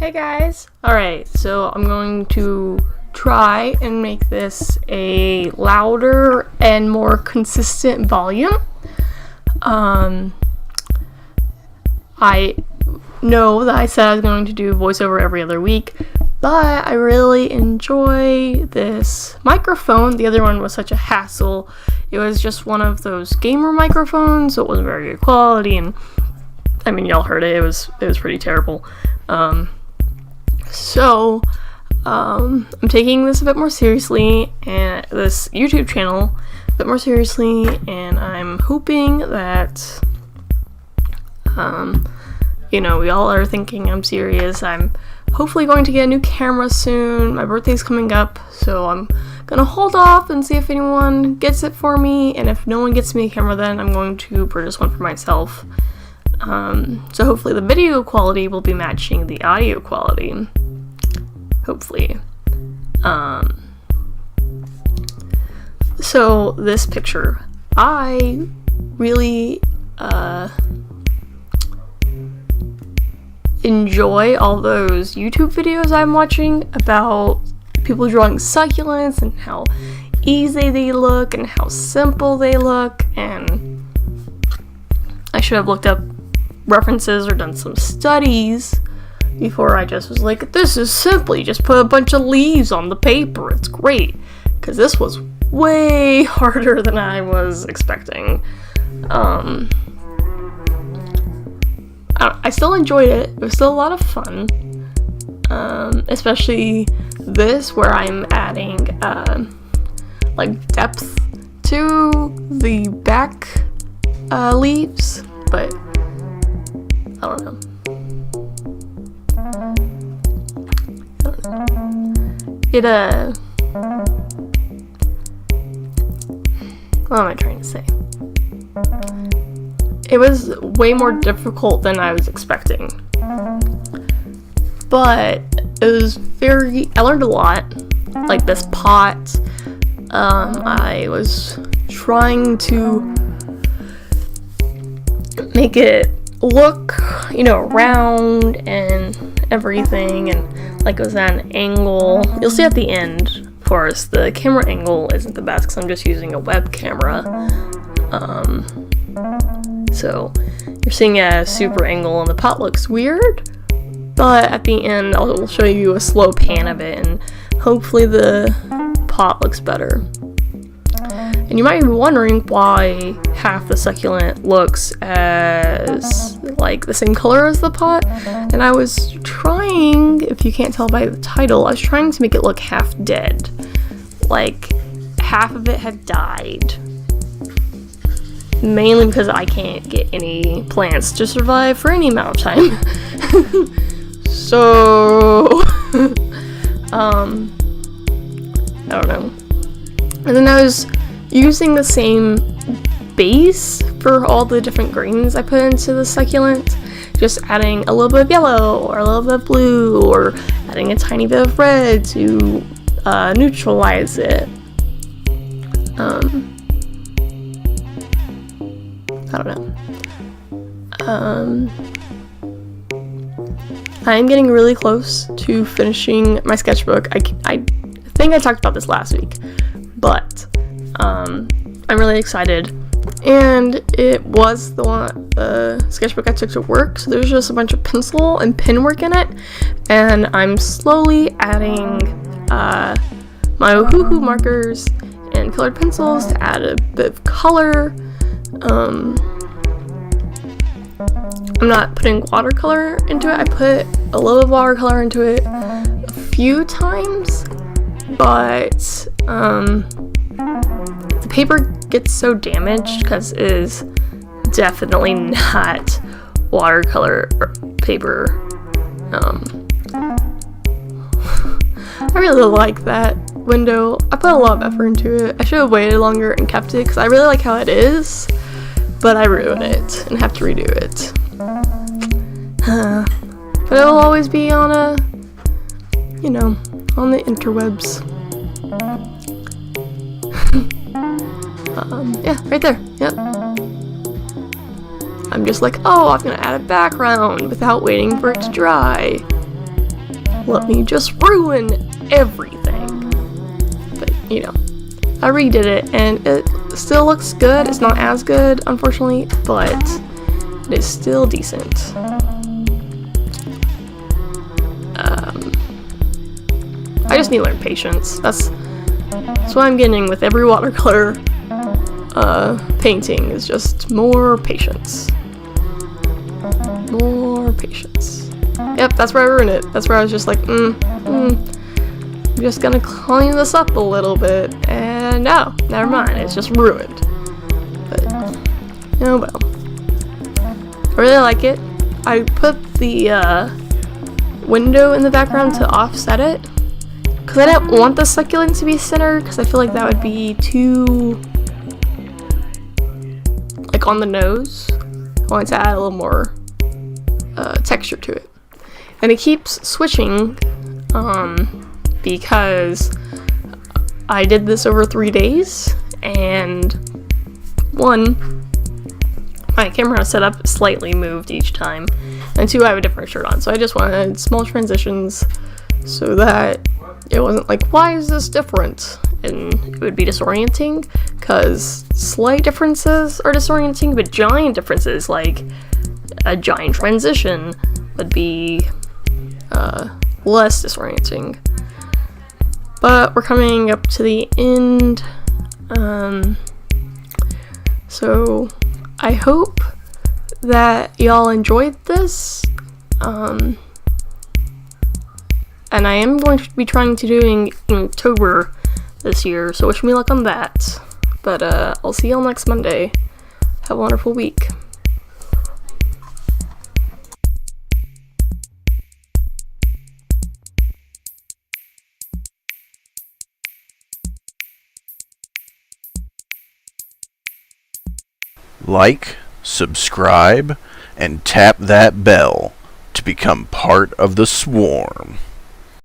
Hey guys! Alright, so I'm going to try and make this a louder and more consistent volume. I know that I said I was going to do voiceover every other week, but I really enjoy this microphone. The other one was such a hassle. It was just one of those gamer microphones, so it wasn't very good quality, and I mean, y'all heard it. It was pretty terrible. So I'm taking this a bit more seriously, and this YouTube channel a bit more seriously, and I'm hoping that, we all are thinking I'm serious. I'm hopefully going to get a new camera soon. My birthday's coming up, so I'm gonna hold off and see if anyone gets it for me, and if no one gets me a camera, then I'm going to purchase one for myself. So hopefully the video quality will be matching the audio quality. Hopefully. So this picture, I really enjoy all those YouTube videos I'm watching about people drawing succulents and how easy they look and how simple they look, and I should have looked up references or done some studies before I just was like, this is simple, you just put a bunch of leaves on the paper, it's great, because this was way harder than I was expecting. I still enjoyed it. It was still a lot of fun, especially this where I'm adding like depth to the back leaves, but I don't know. What am I trying to say? It was way more difficult than I was expecting, but it was I learned a lot. Like this pot, I was trying to make it look, round and everything, and like it was at an angle. You'll see at the end, of course, the camera angle isn't the best because I'm just using a web camera. So you're seeing a super angle and the pot looks weird, but at the end I'll show you a slow pan of it and hopefully the pot looks better. And you might be wondering why half the succulent looks as like the same color as the pot, and I was trying, if you can't tell by the title, I was trying to make it look half dead, like half of it had died, mainly because I can't get any plants to survive for any amount of time. So I don't know. And then I was using the same base for all the different greens I put into the succulent, just adding a little bit of yellow or a little bit of blue or adding a tiny bit of red to neutralize it. I don't know. I'm getting really close to finishing my sketchbook. I think I talked about this last week, but I'm really excited, and it was the sketchbook I took to work, so there's just a bunch of pencil and pen work in it, and I'm slowly adding my Ohuhu markers and colored pencils to add a bit of color. I'm not putting watercolor into it. I put a little bit of watercolor into it a few times, but the paper gets so damaged because it is definitely not watercolor paper. I really like that window. I put a lot of effort into it. I should have waited longer and kept it because I really like how it is, but I ruined it and have to redo it. But it will always be on on the interwebs. Yeah, right there. Yep. I'm just like, oh, I'm gonna add a background without waiting for it to dry. let me just ruin everything. But, you know, I redid it, and it still looks good. It's not as good, unfortunately, but it is still decent. I just need to learn patience. That's what I'm getting with every watercolor painting, is just more patience. More patience. Yep, that's where I ruined it. That's where I was just like, I'm just gonna clean this up a little bit, and no, never mind, it's just ruined. But, oh well. I really like it. I put the window in the background to offset it, because I didn't want the succulent to be center, because I feel like that would be too, like, on the nose. I wanted to add a little more texture to it. And it keeps switching, because I did this over 3 days, and one, my camera setup slightly moved each time, and two, I have a different shirt on, so I just wanted small transitions so that it wasn't like, why is this different? And it would be disorienting, because slight differences are disorienting, but giant differences, like a giant transition, would be less disorienting. But we're coming up to the end, so I hope that y'all enjoyed this, and I am going to be trying to do in October this year, so wish me luck on that. But I'll see y'all next Monday. Have a wonderful week. Like, subscribe, and tap that bell to become part of the swarm.